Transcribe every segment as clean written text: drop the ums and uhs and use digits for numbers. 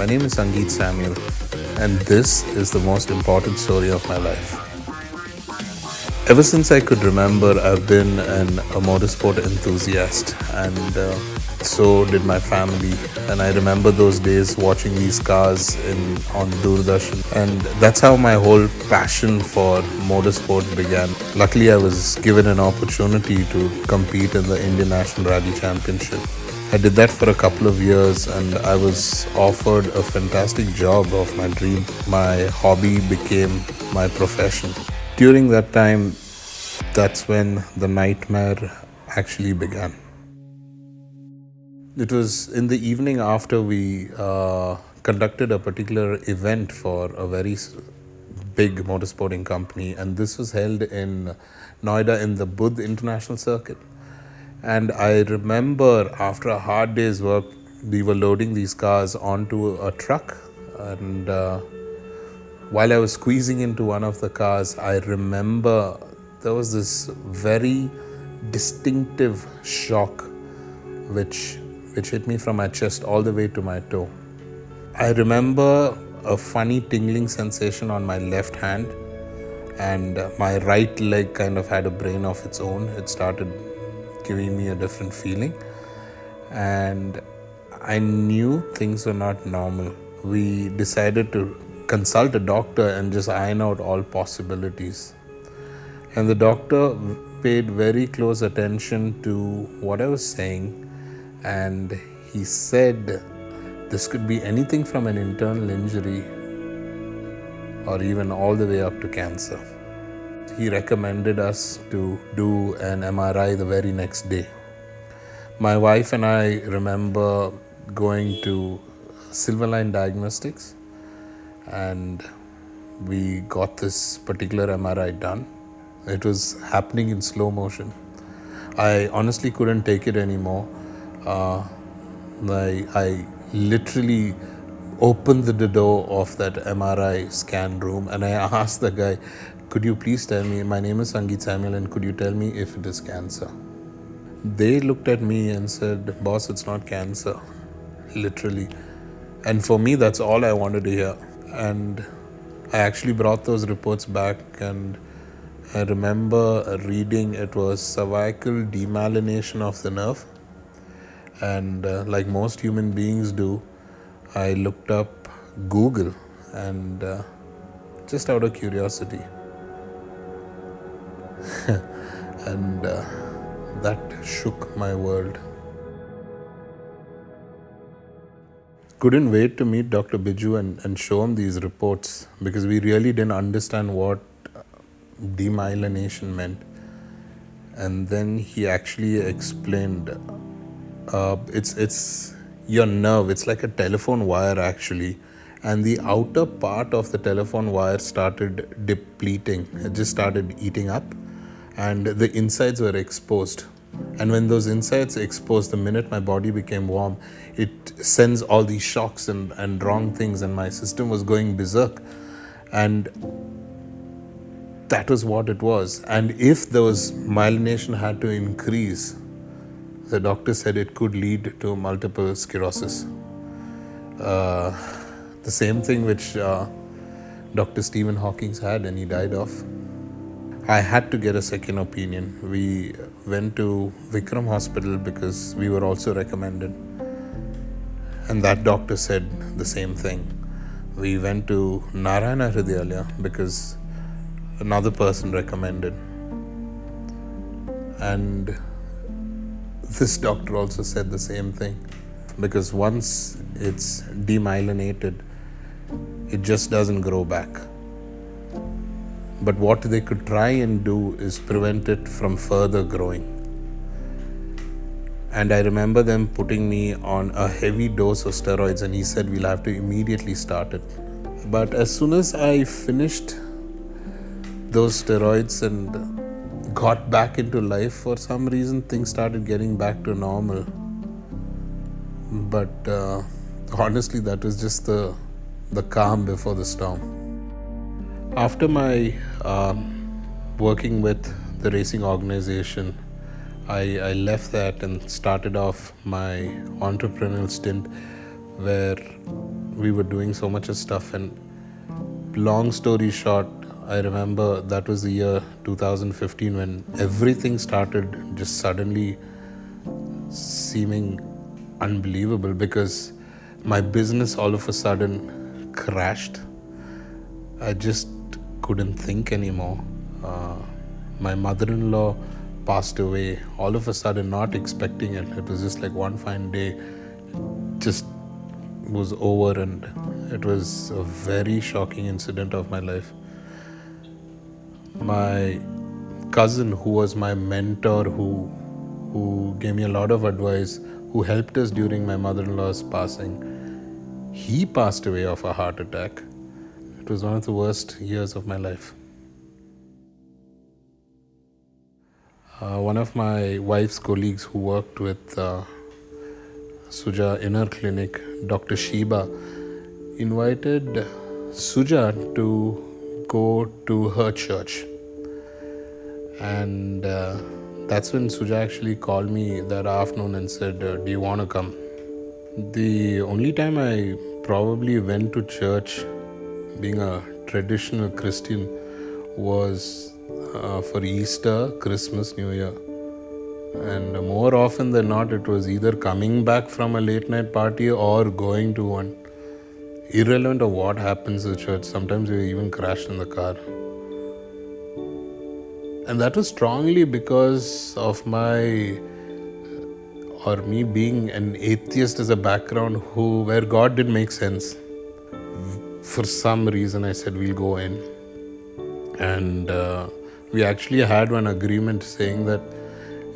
My name is Sangeeth Samuel, and this is the most important story of my life. Ever since I could remember, I've been a motorsport enthusiast, and so did my family. And I remember those days watching these cars on Doordarshan, and that's how my whole passion for motorsport began. Luckily, I was given an opportunity to compete in the Indian National Rally Championship. I did that for a couple of years, and I was offered a fantastic job of my dream. My hobby became my profession. During that time, that's when the nightmare actually began. It was in the evening after we conducted a particular event for a very big motorsporting company, and this was held in Noida in the Budh International Circuit. And I remember after a hard day's work, we were loading these cars onto a truck, and while I was squeezing into one of the cars, I remember there was this very distinctive shock which hit me from my chest all the way to my toe. I remember a funny tingling sensation on my left hand, and my right leg kind of had a brain of its own. It started giving me a different feeling, and I knew things were not normal. We decided to consult a doctor and just iron out all possibilities. And the doctor paid very close attention to what I was saying, and he said this could be anything from an internal injury or even all the way up to cancer. He recommended us to do an MRI the very next day. My wife and I remember going to Silverline Diagnostics, and we got this particular MRI done. It was happening in slow motion. I honestly couldn't take it anymore. I literally opened the door of that MRI scan room, and I asked the guy, could you please tell me, my name is Sangeeth Samuel, and could you tell me if it is cancer? They looked at me and said, boss, it's not cancer, literally. And for me, that's all I wanted to hear. And I actually brought those reports back, and I remember reading it was cervical demyelination of the nerve. And like most human beings do, I looked up Google, and just out of curiosity. And that shook my world. Couldn't wait to meet Dr. Biju and show him these reports, because we really didn't understand what demyelination meant. And then he actually explained it's your nerve. It's like a telephone wire actually, and the outer part of the telephone wire started depleting. It just started eating up, and the insides were exposed. And when those insides exposed, the minute my body became warm, it sends all these shocks and wrong things, and my system was going berserk. And that was what it was. And if those myelination had to increase, the doctor said it could lead to multiple sclerosis. The same thing which Dr. Stephen Hawking had, and he died of. I had to get a second opinion. We went to Vikram Hospital because we were also recommended. And that doctor said the same thing. We went to Narayana Hridayalaya because another person recommended. And this doctor also said the same thing, because once it's demyelinated, it just doesn't grow back. But what they could try and do is prevent it from further growing. And I remember them putting me on a heavy dose of steroids, and he said we'll have to immediately start it. But as soon as I finished those steroids and got back into life, for some reason things started getting back to normal. But honestly, that was just the calm before the storm. After my working with the racing organization, I left that and started off my entrepreneurial stint where we were doing so much of stuff. And long story short, I remember that was the year 2015 when everything started just suddenly seeming unbelievable, because my business all of a sudden crashed. I just couldn't think anymore. My mother-in-law passed away all of a sudden, not expecting it. It was just like one fine day, just was over, and it was a very shocking incident of my life. My cousin, who was my mentor, who gave me a lot of advice, who helped us during my mother-in-law's passing, he passed away of a heart attack. It was one of the worst years of my life. One of my wife's colleagues who worked with Suja in her clinic, Dr. Sheba, invited Suja to go to her church. And that's when Suja actually called me that afternoon and said, do you want to come? The only time I probably went to church, being a traditional Christian, was for Easter, Christmas, New Year. And more often than not, it was either coming back from a late night party or going to one. Irrelevant of what happens at church, sometimes we even crashed in the car. And that was strongly because of me being an atheist as a background, where God didn't make sense. For some reason, I said, we'll go in. And we actually had one agreement saying that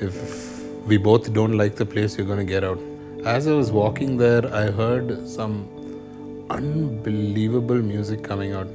if we both don't like the place, you're going to get out. As I was walking there, I heard some unbelievable music coming out.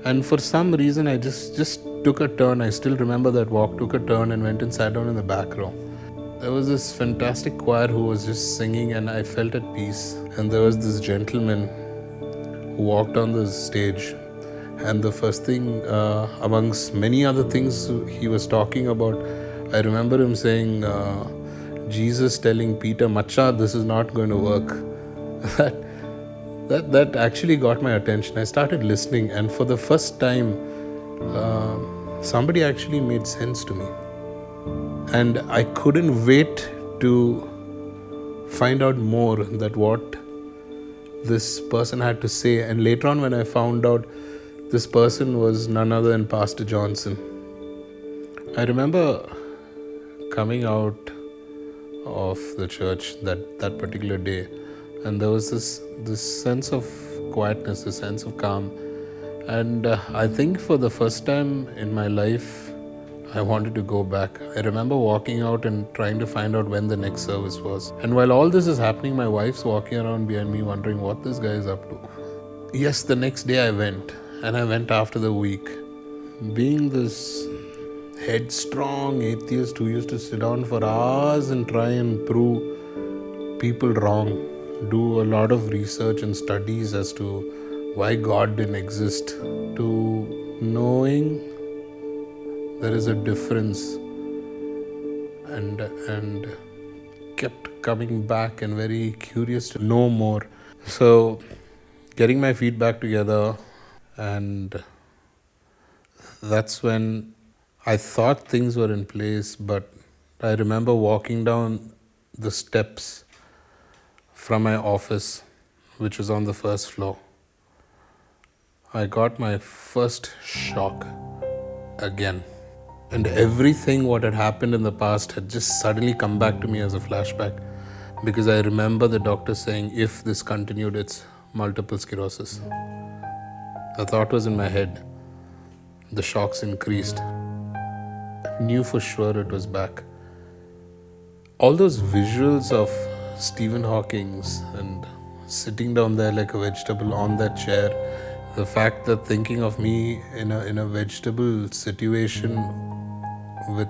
And for some reason, I just took a turn. I still remember that walk, took a turn and went and sat down in the back row. There was this fantastic choir who was just singing, and I felt at peace. And there was this gentleman who walked on the stage. And the first thing, amongst many other things he was talking about, I remember him saying, Jesus telling Peter, Macha, this is not going to work. That actually got my attention. I started listening, and for the first time, somebody actually made sense to me. And I couldn't wait to find out more that what this person had to say. And later on, when I found out, this person was none other than Pastor Johnson. I remember coming out of the church that particular day, and there was this sense of quietness, a sense of calm. And I think for the first time in my life, I wanted to go back. I remember walking out and trying to find out when the next service was. And while all this is happening, my wife's walking around behind me wondering what this guy is up to. Yes, the next day I went, and I went after the week. Being this headstrong atheist who used to sit down for hours and try and prove people wrong, do a lot of research and studies as to why God didn't exist, to knowing there is a difference, and kept coming back and very curious to know more. So getting my feet back together, and that's when I thought things were in place. But I remember walking down the steps from my office, which was on the first floor. I got my first shock again. And everything what had happened in the past had just suddenly come back to me as a flashback, because I remember the doctor saying, if this continued, it's multiple sclerosis. The thought was in my head. The shocks increased. I knew for sure it was back. All those visuals of Stephen Hawking's and sitting down there like a vegetable on that chair, the fact that thinking of me in a vegetable situation with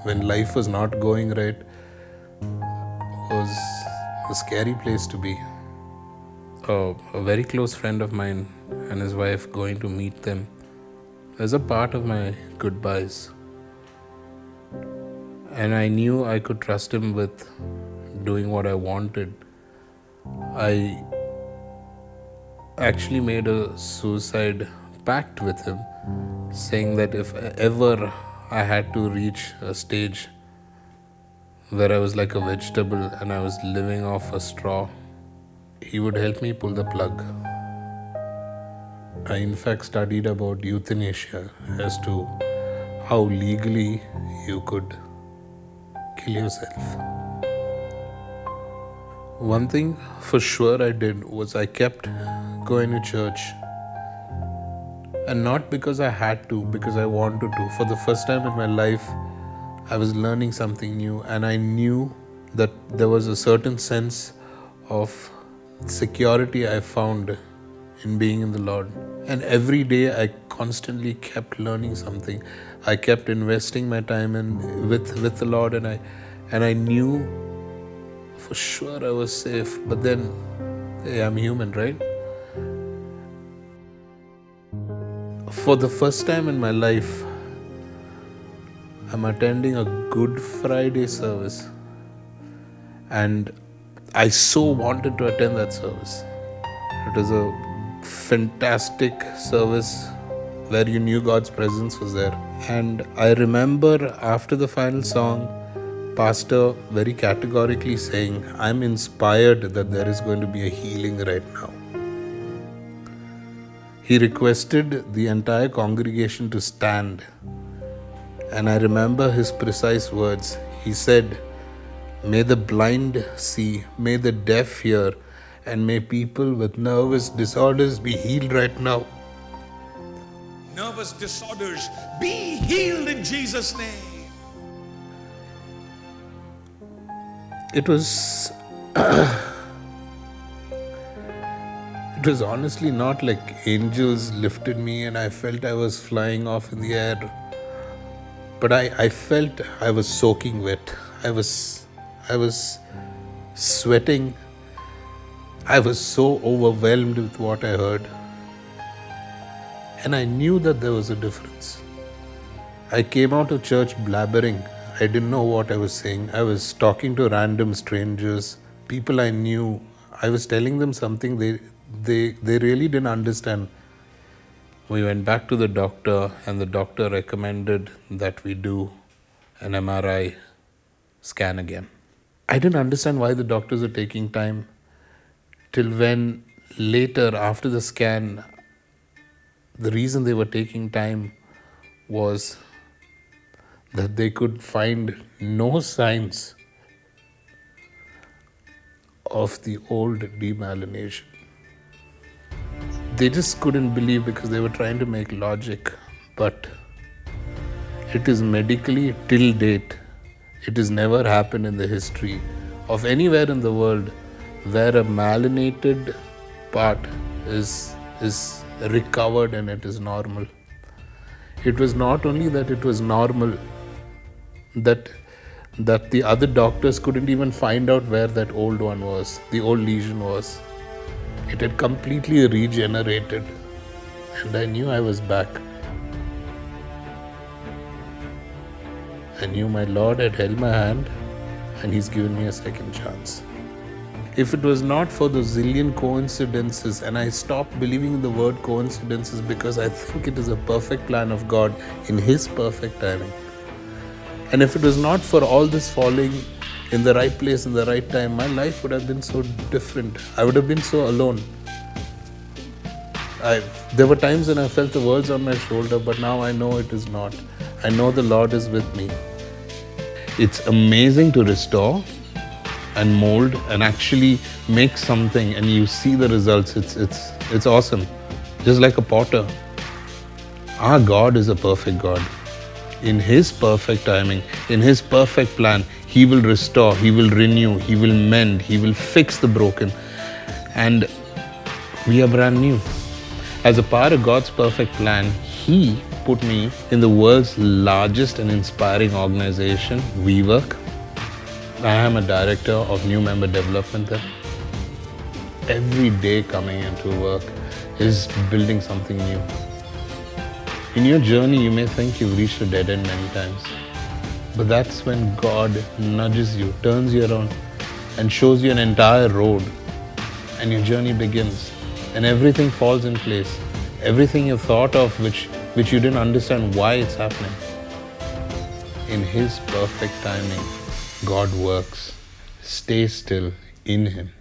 when life was not going right was a scary place to be. A very close friend of mine and his wife, going to meet them as a part of my goodbyes. And I knew I could trust him with doing what I wanted. I actually made a suicide pact with him, saying that if ever I had to reach a stage where I was like a vegetable and I was living off a straw, he would help me pull the plug. I in fact studied about euthanasia as to how legally you could kill yourself. One thing for sure I did was I kept going to church, and not because I had to, because I wanted to. For the first time in my life, I was learning something new, and I knew that there was a certain sense of security I found in being in the Lord. And every day I constantly kept learning something. I kept investing my time in with the Lord, and I knew for sure I was safe. But then, hey, I'm human, right? For the first time in my life, I'm attending a Good Friday service, and I so wanted to attend that service. It was a fantastic service where you knew God's presence was there. And I remember after the final song, Pastor very categorically saying, I'm inspired that there is going to be a healing right now. He requested the entire congregation to stand. And I remember his precise words. He said, may the blind see, may the deaf hear, and may people with nervous disorders be healed right now. Nervous disorders, be healed in Jesus' name. It was honestly not like angels lifted me and I felt I was flying off in the air. But I felt I was soaking wet. I was sweating. I was so overwhelmed with what I heard. And I knew that there was a difference. I came out of church blabbering. I didn't know what I was saying. I was talking to random strangers, people I knew. I was telling them something they really didn't understand. We went back to the doctor, and the doctor recommended that we do an MRI scan again. I didn't understand why the doctors are taking time, till when later after the scan, the reason they were taking time was that they could find no signs of the old demyelination. They just couldn't believe because they were trying to make logic. But it is medically till date, it has never happened in the history of anywhere in the world where a myelinated part is recovered and it is normal. It was not only that it was normal, that the other doctors couldn't even find out where that old one was, the old lesion was. It had completely regenerated, and I knew I was back. I knew my Lord had held my hand, and He's given me a second chance. If it was not for the zillion coincidences, and I stopped believing in the word coincidences because I think it is a perfect plan of God in His perfect timing. And if it was not for all this falling in the right place in the right time, my life would have been so different. I would have been so alone. There were times when I felt the world's on my shoulder, but now I know it is not. I know the Lord is with me. It's amazing to restore and mold and actually make something, and you see the results. It's awesome. Just like a potter. Our God is a perfect God. In His perfect timing, in His perfect plan, He will restore, He will renew, He will mend, He will fix the broken. And we are brand new. As a part of God's perfect plan, He put me in the world's largest and inspiring organization, WeWork. I am a director of new member development there. Every day coming into work is building something new. In your journey, you may think you've reached a dead end many times. But that's when God nudges you, turns you around, and shows you an entire road and your journey begins. And everything falls in place. Everything you thought of which you didn't understand why it's happening. In His perfect timing, God works. Stay still in Him.